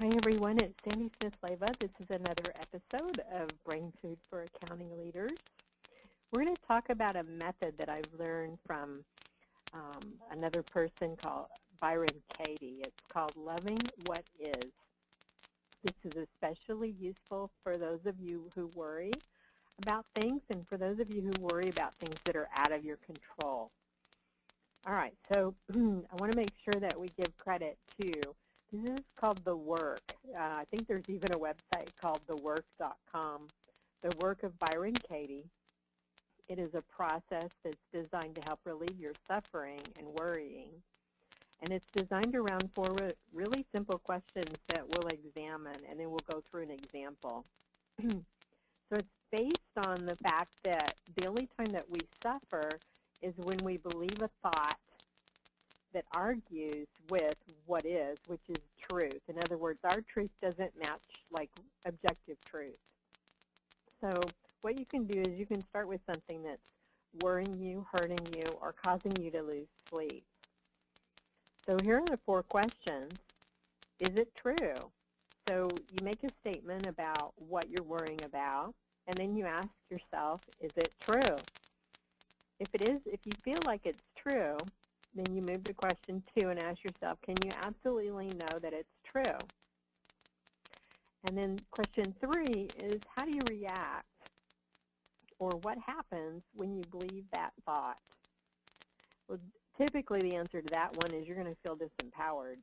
Hi everyone, it's Sandy Smith-Leyva. This is another episode of Brain Food for Accounting Leaders. We're going to talk about a method that I've learned from another person called Byron Katie. It's called Loving What Is. This is especially useful for those of you who worry about things and for those of you who worry about things that are out of your control. All right, so I want to make sure that we give credit to, this is called The Work. I think there's even a website called thework.com, The Work of Byron Katie. It is a process that's designed to help relieve your suffering and worrying. And it's designed around 4 really simple questions that we'll examine, and then we'll go through an example. So it's based on the fact that the only time that we suffer is when we believe a thought that argues with what is, which is truth. In other words, our truth doesn't match like objective truth. So what you can do is you can start with something that's worrying you, hurting you, or causing you to lose sleep. So here are the 4 questions. Is it true? So you make a statement about what you're worrying about, and then you ask yourself, is it true? If it is, if you feel like it's true, then you move to question 2 and ask yourself, can you absolutely know that it's true? And then question 3 is, how do you react? Or what happens when you believe that thought? Well, typically the answer to that one is you're going to feel disempowered.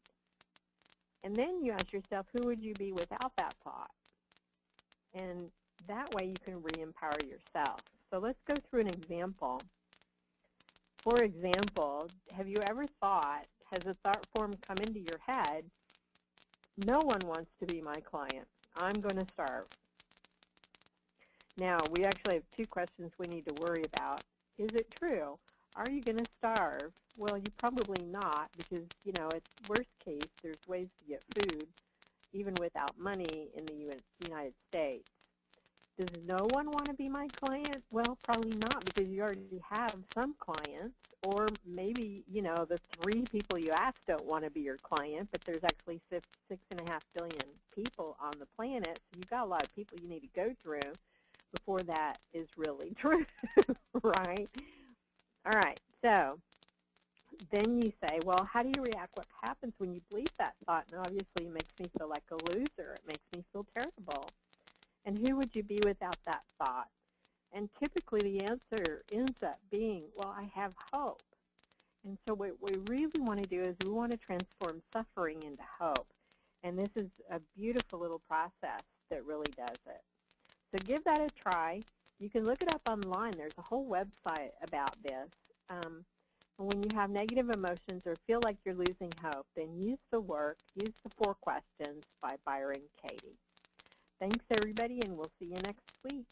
And then you ask yourself, who would you be without that thought? And that way you can re-empower yourself. So let's go through an example. For example, have you ever thought, has a thought form come into your head, no one wants to be my client, I'm going to starve? Now, we actually have 2 questions we need to worry about. Is it true? Are you going to starve? Well, you probably not, because, you know, it's worst case, there's ways to get food, even without money in the United States. Does no one want to be my client? Well, probably not, because you already have some clients, or maybe, you know, the 3 people you asked don't want to be your client, but there's actually 6.5 billion people on the planet, so you've got a lot of people you need to go through before that is really true, right? All right, so then you say, well, how do you react? What happens when you believe that thought? And obviously it makes me feel like a loser. It makes me feel terrible. And who would you be without that thought? And typically the answer ends up being, well, I have hope. And so what we really want to do is we want to transform suffering into hope. And this is a beautiful little process that really does it. So give that a try. You can look it up online. There's a whole website about this. When you have negative emotions or feel like you're losing hope, then use the work, use the 4 questions by Byron Katie. Thanks, everybody, and we'll see you next week.